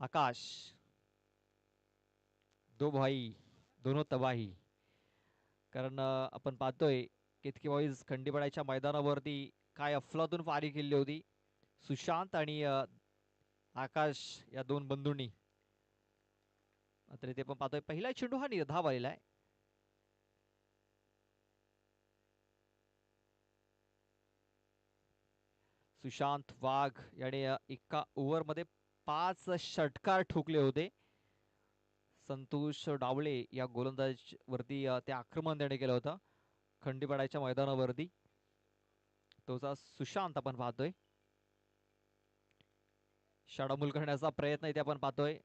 आकाश, दो भाई दोनों तबाही. कारण आपण पाहतोय केतकी बॉईज खंडीपडाच्या मैदानावरती काय अफलातून पारी केली होती सुशांत आणि आकाश या दोन बंधूंनी. मात्र ते पण पाहतोय पहिला चेंडू हा निर्धाव आलेला आहे. सुशांत वाघ याने एका ओव्हरमध्ये 5 षटकार ठोकले होते. संतोष डावळे या गोलंदाज वरती ते आक्रमण देणे केलं होतं खंडीपडाच्या मैदानावरती. तोचा सुशांत आपण पाहतोय शाडामूल करण्याचा प्रयत्न इथे आपण पाहतोय.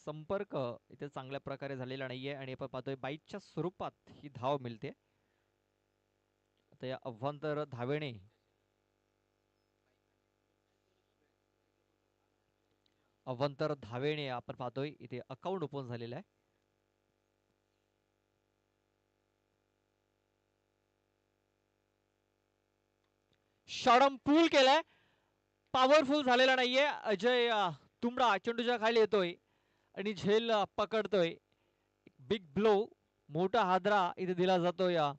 संपर्क इथे चांगल्या प्रकारे झालेला नाहीये आणि आपण पाहतोय बाईटच्या स्वरूपात ही धाव मिळते. आता या अभ्यंतर धावेने आपण पाहतोय इथे अकाउंट ओपन झालेलं आहे. शॉटम पूल केलाय, पॉवरफुल झालेला नाहीये. अजय तुंबडा चेंडूच्या खाली येतोय आणि झेल पकडतोय. बिग ब्लो, मोठा हादरा इथे दिला जातो या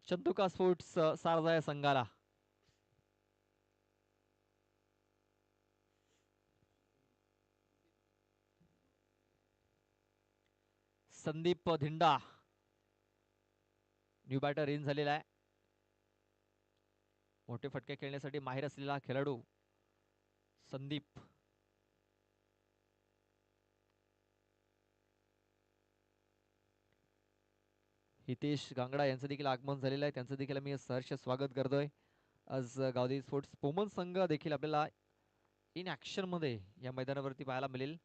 चंदुका स्पोर्ट्स सारजा या संघाला. संदीप धिंडा न्यू बॅटर इन झालेला आहे. मोठे फटके खेळण्यासाठी माहिर असलेला खेळाडू संदीप. हितेश गांगडा यांचं देखील आगमन झालेलं आहे, त्यांचं देखील मी सहर्ष स्वागत करतोय. आज गावदेवी स्पोर्ट्स पोमन संघ देखील आपल्याला इन ऍक्शन मध्ये या मैदानावरती पाहायला मिळेल.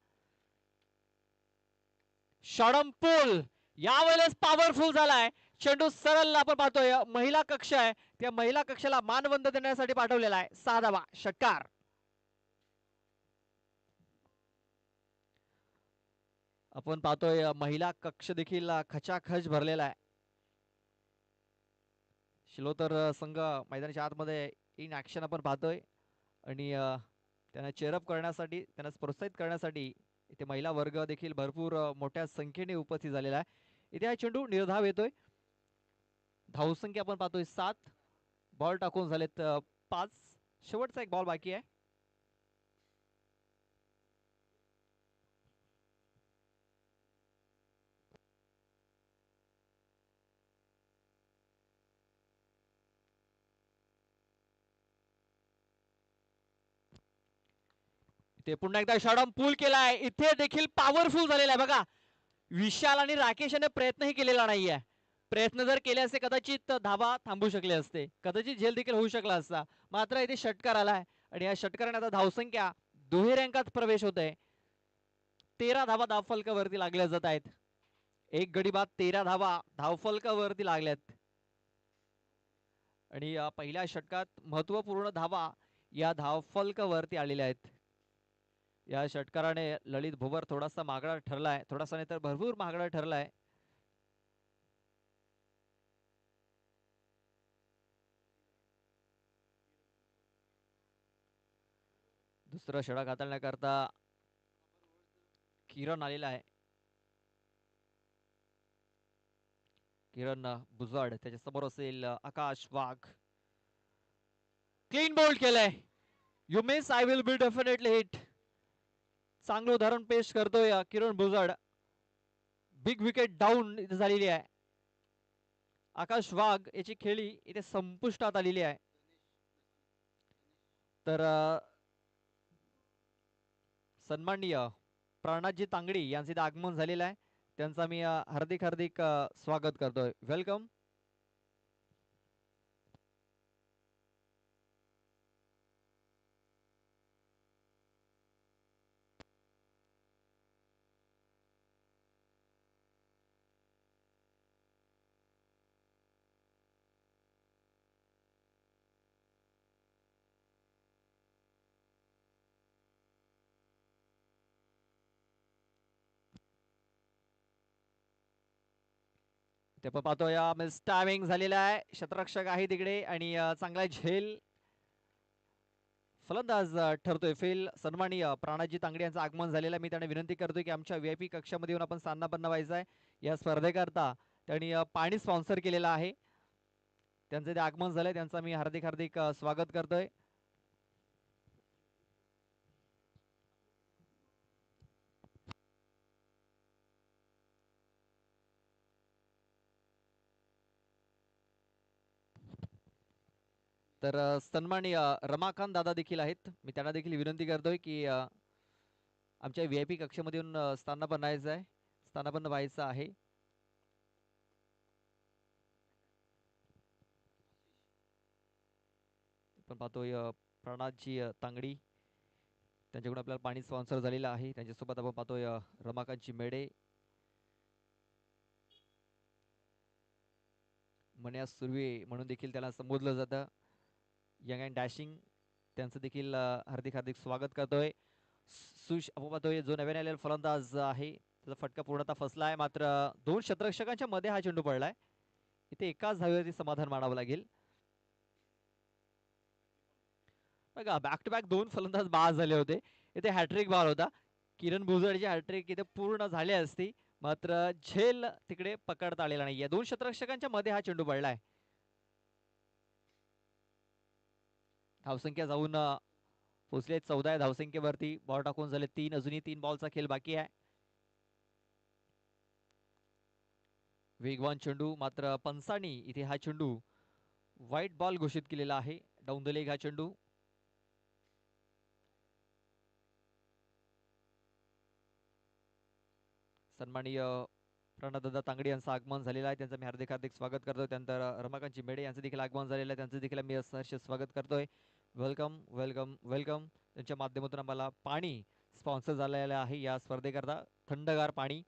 शॉटम पूल यावेळेस पॉवरफुल झालाय. चेंडू सरळ आपण पाहतोय महिला कक्ष आहे, त्या महिला कक्षाला मानवंद देण्यासाठी पाठवलेला आहे. 6 धावा, षटकार. आपण पाहतोय महिला कक्ष देखील खचाखच भरलेला आहे. शिलोतर संघ मैदानाच्या आतमध्ये इन ऍक्शन आपण पाहतोय आणि त्यांना चेअरअप करण्यासाठी, त्यांना प्रोत्साहित करण्यासाठी इथे महिला वर्ग देखील भरपूर मोठ्या संख्येने उपस्थित झालेला आहे. इथे हा चेंडू निर्धाव येतोय. धावसंख्या आपण पाहतोय 7, बॉल टाकून झालेत 5. शेवटचा एक बॉल बाकी आहे. इथे पुन्हा एकदा शॉटम पूल केलाय, इथे देखील पॉवरफुल झालेला आहे. बघा विशाल आणि राकेश याने प्रयत्नही केलेला नाहीये. प्रयत्न जर केले असते कदाचित धावा थांबू शकले असते, कदाचित झेल देखील होऊ शकला असता. मात्र इथे षटकार आलाय आणि या षटकाराने आता धावसंख्या दुहेरी अंकात प्रवेश होत आहे. 13 धावा धावफलकावरती लागल्या जात आहेत. एक गडी बाद 13 धावा धावफलकावरती लागल्यात आणि पहिल्या षटकात महत्वपूर्ण धावा या धावफलकावरती आलेल्या आहेत. या षटकाराने ललित भुवर थोडासा महागडा ठरलाय, थोडासा नाही तर भरपूर महागडा ठरलाय. दुसरा षटक हाताळण्याकरता किरण आलेला आहे. किरण बुजाड, त्याच्या समोर असेल आकाश वाघ. क्लीन बोल्ड केलंय. You miss, I will be definitely hit. चांगलं उदाहरण पेश करतोय किरण बुजाड. बिग विकेट डाऊन इथे झालेली आहे. आकाश वाघ याची खेळी इथे संपुष्टात आलेली आहे. तर सन्माननीय प्राणाजी तांगडी यांचे इथे आगमन झालेलं आहे. त्यांचा मी हार्दिक हार्दिक स्वागत करतोय. वेलकम. ते पण पाहतोय मिस टायमिंग झालेला आहे. शतरक्षक आहे तिकडे आणि चांगला झेल फलंदाज ठरतोय फेल. सन्माननीय प्राणाजी तांगडे यांचं आगमन झालेलं आहे. मी त्यांना विनंती करतोय की आमच्या VIP कक्षामध्ये येऊन आपण सामना बनवायचा आहे. या स्पर्धेकरता त्यांनी पाणी स्पॉन्सर केलेलं आहे. त्यांचं ते आगमन झालंय, त्यांचं मी हार्दिक हार्दिक स्वागत करतोय. तर सन्माननीय रमाकांत दादा देखील आहेत. मी त्यांना देखील विनंती करतोय की आमच्या VIP कक्षामध्ये येऊन स्थानापन्न व्हायचं आहे. आपण पाहतोय प्रणाजी तांगडी त्यांच्याकडून आपल्याला पाणी स्पॉन्सर झालेलं आहे. त्यांच्यासोबत आपण पाहतोय रमाकांतजी मेडे, मन्या सुर्वे म्हणून देखील त्याला संबोधलं जातं. यंग अँड डॅशिंग त्यांचं देखील हार्दिक हार्दिक स्वागत करतोय. आपण पाहतोय जो नव्याने आलेला फलंदाज आहे त्याचा फटका पूर्णतः फसला आहे. मात्र 2 षटरक्षकांच्या मध्ये हा चेंडू पडलाय. इथे एकाच धावेवरती समाधान मानावं लागेल. बघा बॅक टू बॅक 2 फलंदाज बाद झाले होते. इथे हॅट्रिक बॉल होता. किरण भुजबळची हॅट्रिक इथे पूर्ण झाली असती, मात्र झेल तिकडे पकडता आलेला नाहीये. 2 षटरक्षकांच्या मध्ये हा चेंडू पडलाय. धावसंख्या जाऊन पोहोचले 14 या धावसंख्येवरती. बॉल टाकून झाले 3. अजूनही 3 बॉलचा खेळ बाकी आहे. वेगवान चेंडू, मात्र पंचांनी इथे हा चेंडू व्हाईट बॉल घोषित केलेला आहे. डाऊन द लेग हा चेंडू. सन्माननीय प्रणदादा तांगडे यांचं आगमन झालेलं आहे. त्यांचं मी हार्दिक हार्दिक स्वागत करतोय. त्यानंतर रमाकांतजी मेडे यांचं देखील आगमन झालेलं आहे. त्यांचं देखील मी सहर्ष स्वागत करतोय. Welcome welcome welcome. त्यांच्या माध्यमातून आम्हाला पाणी स्पॉन्सर झालेलं आहे या स्पर्धेकरता, थंडगार पाणी.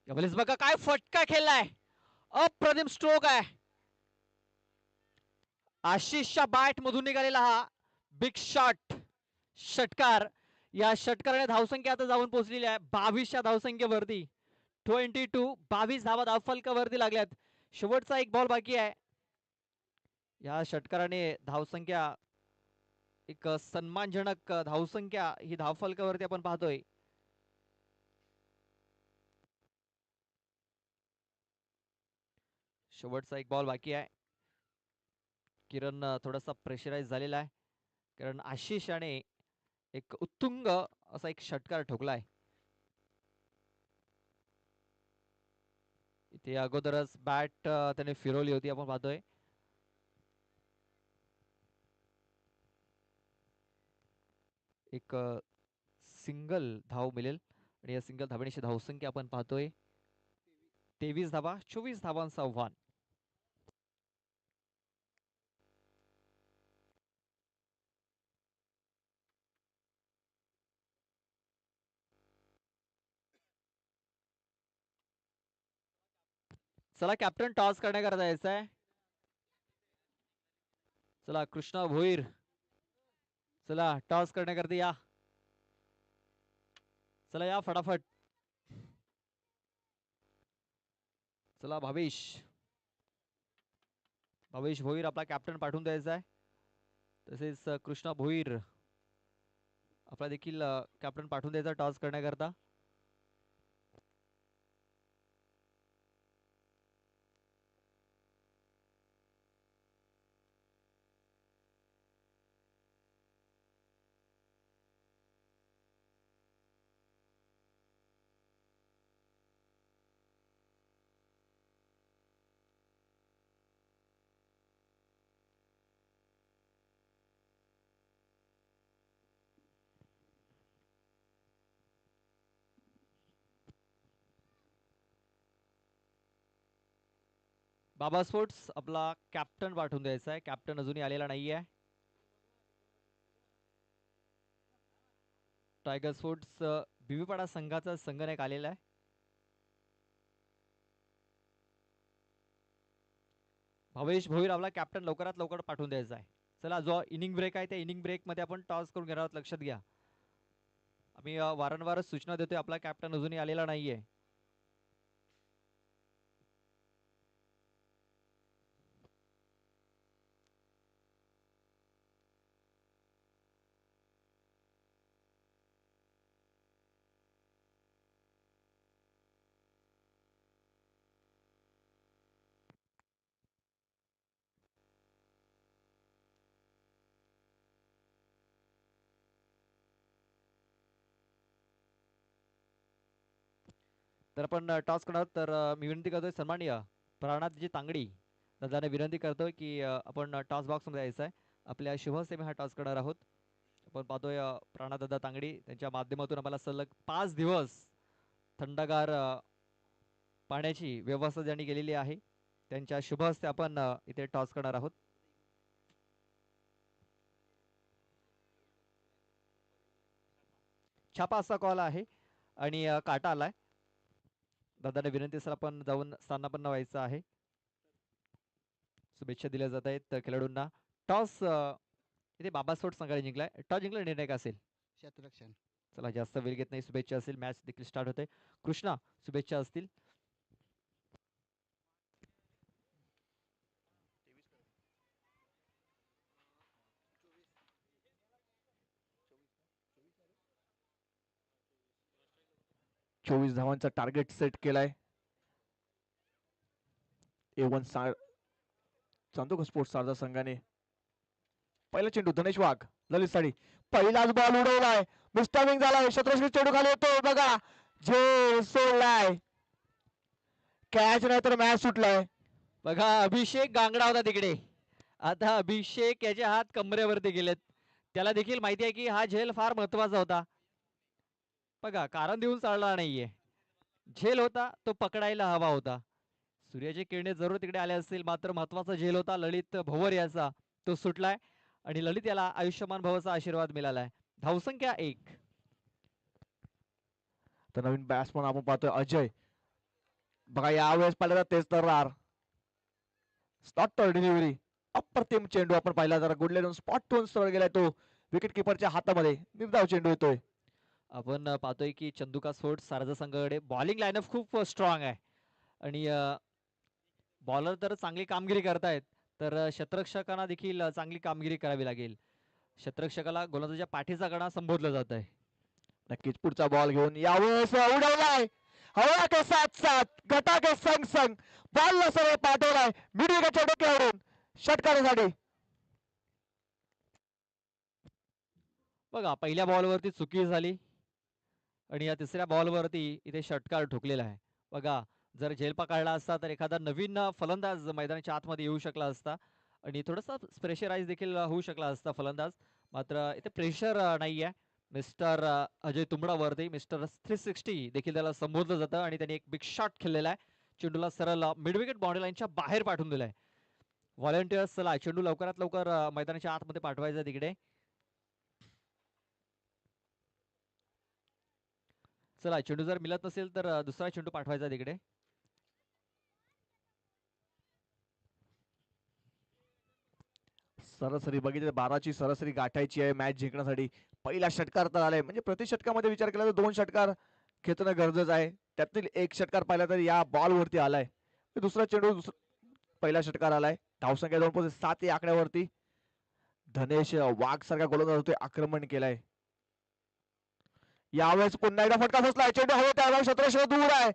बघा काय फटका खेळलाय, अप्रतिम स्ट्रोक आहे. आशिषच्या बॅट मधून निघालेला हा बिग शॉट षटकार. या षटकाराने धावसंख्या आता जाऊन पोहोचलेली आहे 22 धावसंख्येवरती. 22 धावा धावफलकावरती लागल्यात. शेवटचा एक बॉल बाकी आहे. या षटकाराने धावसंख्या एक सन्मानजनक धावसंख्या ही धावफलकावरती आपण पाहतोय. शेवटचा एक बॉल बाकी आहे. किरण थोडासा प्रेशराईज झालेला आहे, कारण आशिष याने एक उत्तुंग असा एक षटकार ठोकलाय. इथे अगोदरच बॅट त्याने फिरवली होती, आपण पाहतोय. एक सिंगल धाव मिळेल आणि या सिंगल धावण्याची धावसंख्या आपण पाहतोय 23 धावा, 24 धावांचा आव्हान. चला कॅप्टन टॉस करण्याकरता यायचंय. चला कृष्णा भोईर, चला टॉस करण्याकरता या. चला या फटाफट. चला भावेश भोईर आपला कॅप्टन पाठवून द्यायचा आहे. तसेच कृष्णा भोईर आपला देखील कॅप्टन पाठवून द्यायचा टॉस करण्याकरता. बाबा स्पोर्ट्स आपला कॅप्टन पाठवून द्यायचा आहे. कॅप्टन अजूनही आलेला नाहीये. टायगर स्पोर्ट्स बीबीपाडा संघाचा संघनायक आलेला आहे. भावेश भोईर आपला कॅप्टन लवकरात लवकर पाठवून द्यायचा आहे. चला जो इनिंग ब्रेक आहे त्या इनिंग ब्रेक मध्ये आपण टॉस करून घेणार आहोत, लक्षात घ्या. आम्ही वारंवार सूचना देतोय, आपला कॅप्टन अजूनही आलेला नाहीये. तर आपण टॉस करणार. तर मी विनंती करतोय सन्माननीय प्राणाजी तांगडी दादाने विनंती करतोय की आपण टॉस बॉक्स मध्ये यायचं आहे. आपल्या शुभ सेमी हा टॉस करणार आहोत. आपण पाहतोय प्राणादादा तांगडी त्यांच्या माध्यमातून आम्हाला सलग 5 दिवस थंडगार पाण्याची व्यवस्था ज्यांनी केलेली आहे, त्यांच्या शुभ हस्ते आपण इथे टॉस करणार आहोत. छापा असा कॉल आहे आणि काटा आलाय. दादाने विनंती सर आपण जाऊन स्थानापन्न व्हायचं आहे. शुभेच्छा दिल्या जात आहेत खेळाडूंना. टॉस इथे बाबा स्पोर्ट्स संघाने जिंकलाय. टॉस जिंकला निर्णय का असेल? क्षेत्ररक्षण. चला जास्त वेळ घेत नाही, शुभेच्छा असेल. मॅच देखील स्टार्ट होते. कृष्णा शुभेच्छा असतील. चोवीस धावांचा टार्गेट सेट केलाय A1 चांदोक स्पोर्ट्स सारदा संघाने. पहिला चेंडू धनेश वाघ, ललित साडी, पहिलाच बॉल उडवलाय, मिस्टरिंग झालाय, शत्रक्षक चेंडू खाली येतो. बघा जे सोडलाय, कॅच नाही तर मॅच सुटलाय. बघा अभिषेक गांगडा होता तिकडे, आता अभिषेक याचे हात कमरेवरती गेलेत. त्याला देखील माहिती आहे की हा झेल फार महत्वाचा होता. बघा कारण देऊन चालला नाहीये, झेल होता तो पकडायला हवा होता. सूर्याची किरणे जरूर तिकडे आले असतील, मात्र महत्वाचा झेल होता ललित भवर याचा, तो सुटलाय आणि ललित याला आयुष्यमान भवचा आशीर्वाद मिळालाय. धावसंख्या 1. तर नवीन बॅट्समन आपण पाहतोय अजय. बघा यावेळेस पाहिलं तेच तर रार स्टॉट डिलिव्हरी, अप्रतिम चेंडू आपण पाहिला. जरा गुडले स्पॉट टून सरळ गेलाय तो विकेट किपरच्या हातामध्ये. निर्धाव चेंडू येतोय. आपण पाहतोय की चंदुका स्पोर्ट्स सारजा संघाकडे बॉलिंग लाईनअप खूप स्ट्रॉंग आहे आणि बॉलर तर चांगली कामगिरी करतायत, तर क्षेत्ररक्षकांना देखील चांगली कामगिरी करावी लागेल. क्षेत्ररक्षकाला गोलंदाजाच्या पाठीचा कणा संबोधलं जात आहे. नक्कीच पुढचा बॉल घेऊन यावेळेस उडवलाय, हवा के साथ साथ घटा के संग संग बॉल सरळ पाठवलाय मिड विकेटच्या डोक्यावरून षटकारासाठी. बघा पहिल्या बॉलवरती चुकी झाली आणि या तिसऱ्या बॉलवरती इथे षटकार ठोकलेला आहे. बघा जर झेल पकडला असता तर एखादा नवीन फलंदाज मैदानाच्या आतमध्ये येऊ शकला असता आणि थोडासा प्रेशराईज देखील होऊ शकला असता फलंदाज. मात्र इथे प्रेशर नाही आहे. मिस्टर अजय तुंबडावरती मिस्टर 360 देखील त्याला संबोधलं जातं आणि त्यांनी एक बिग शॉट खेळलेला आहे. चेंडूला सरळ मिड विकेट बाउंड्री लाईनच्या बाहेर पाठवून दिलाय. व्हॉलेंटियर्स चला चेंडू लवकरात लवकर मैदानाच्या आतमध्ये पाठवायचा तिकडे. चला चेंडू जर मिळत नसेल तर दुसरा चेंडू पाठवायचा तिकडे. सरासरी बघितलं 12ची सरासरी गाठायची आहे मॅच जिंकण्यासाठी. पहिला षटकार तर आलाय, म्हणजे प्रति षटकामध्ये विचार केला तर 2 षटकार खेचणं गरजेचं आहे. त्यातील एक षटकार पाहिला तर या बॉल वरती आलाय. दुसरा चेंडू पहिला षटकार आलाय. धावसंख्या 2.7 या आकड्यावरती. धनेश वाघ सारखा गोलंदाज होतोय, आक्रमण केलाय. यावेळेस पुन्हा एकदा फटका फसलाय, चेंडू हवे त्यावेळेस क्षेत्ररक्षक दूर आहे,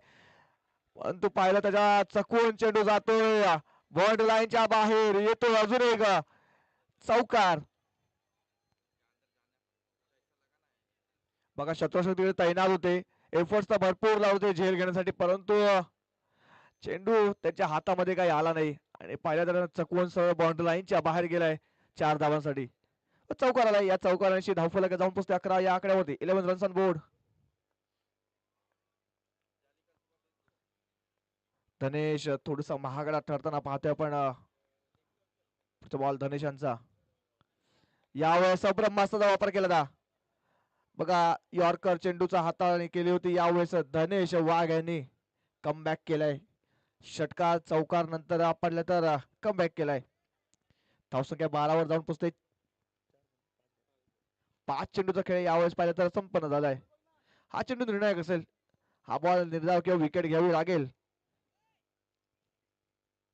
परंतु पाहिलं त्याच्या चकवून चेंडू जातोय बाउंड्री लाईनच्या बाहेर येतो. अजून एक चौकार. बघा क्षेत्ररक्षक तिकडे तैनात होते, एफर्ट्स तर भरपूर लावते झेल घेण्यासाठी, परंतु चेंडू त्याच्या हातामध्ये काही आला नाही आणि पहिल्या तर चकवून सरळ बाउंड्री लाईनच्या बाहेर गेलाय 4 धावांसाठी. चौकार आलाय. या चौकारांशी धावफलक जाऊन पोहोचते 11 या आकड्यावरती. 11 रन्स ऑन बोर्ड. धनेश थोडासा महागडा ठरताना पाहतोय आपण. पुढचा बॉल धनेशांचा. यावेळेस ब्रह्मास्त्राचा वापर केला होता. बघा यॉर्कर चेंडूचा हाताने केली होती. यावेळेस धनेश वाघ यांनी कमबॅक केलाय. षटकार चौकार नंतर पडलं तर कमबॅक केलाय. धावसंख्या 12 वर जाऊन पोहोचते. 5 चेंडूचा खेळ यावेळेस पाहिलं तर संपन्न झालाय. हा चेंडू निर्णायक असेल. हा बॉल निर्धाव किंवा विकेट घ्यावी लागेल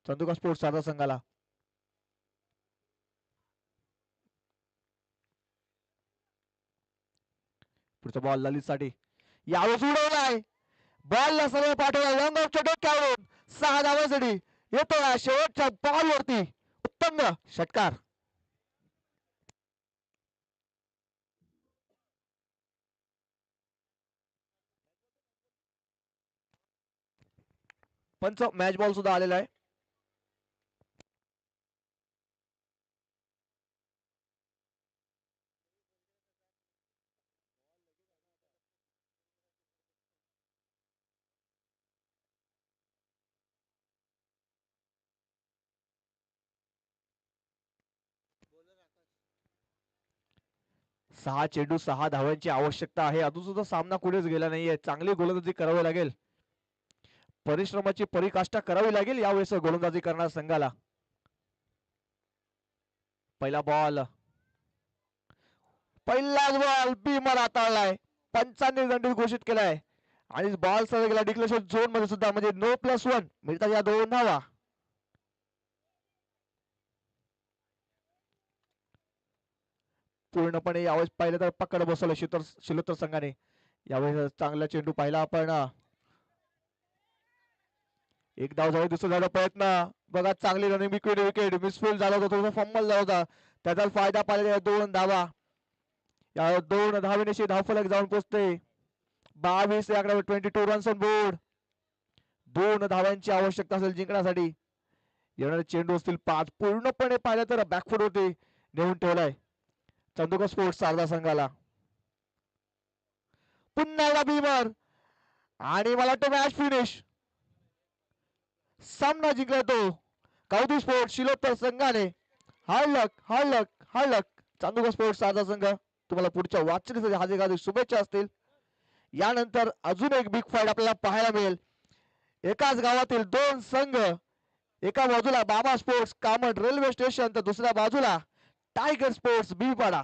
चंदुका स्पोर्ट्स सारदा संघाला. पुढचा बॉल ललितसाठी यावेळेस उडवलाय. बॉलला सर्व पाठवला यंग ऑफच्या डोक्यावरून 6 धावांसाठी येतो शेवटच्या बॉल वरती उत्तम षटकार. पंच मॅच बॉल सुद्धा आलेला आहे. सहा चेंडू 6 धावांची आवश्यकता आहे. अजून सुद्धा सामना कुठेच गेला नाहीये. चांगली गोलंदाजी करावी लागेल. परिश्रमाची परिकाष्ठा करावी लागेल यावेळेस गोलंदाजी करणार संघाला. पहिला बॉल पहिलाच बॉल बीमर हाताळलाय. पंचांनी दंडित घोषित केलाय आणि बॉल सरळ गेला डिक्लेरेशन झोन मध्ये सुद्धा म्हणजे नो +1 मिळतात या 2 धावा. पूर्णपणे यावेळेस पाहिलं तर पकड बसवलं शिलोत्तर संघाने. यावेळेस चांगला चेंडू पाहिला आपण. एक धाव झाली दुसरा झाला प्रयत्न बघा चांगली रनिंग विकेट मिसफिल्ड झाला होता थोडासा फंबल झाला होता त्याचा फायदा पाहिला 2 धावा. या 2 धावेनिशी धावफलक जाऊन पोहोचते 22 या आकड्यावर 22 रन्स ऑन बोर्ड. 2 धावांची आवश्यकता असेल जिंकण्यासाठी. येणारे चेंडू असतील 5. पूर्णपणे पाहिलं तर बॅकफुट होते नेऊन ठेवलाय चंदुका स्पोर्ट्स सारदा संघाला. पुन्हा एकदा बीमर आणि मला वाटतं मॅच फिनिश. सामना जिंकला तो काउदी स्पोर्ट्स शिलोत्तर संघाने. हार्ड लक चांदुका स्पोर्ट्स सारदा संघ. तुम्हाला पुढच्या वाटचालीसाठी हार्दिक शुभेच्छा असतील. यानंतर अजून एक बिग फाईट आपल्याला पाहायला मिळेल. एकाच गावातील 2 संघ. एका बाजूला बाबा स्पोर्ट्स कामठ रेल्वे स्टेशन तर दुसऱ्या बाजूला टायगर स्पोर्ट्स बीपाडा.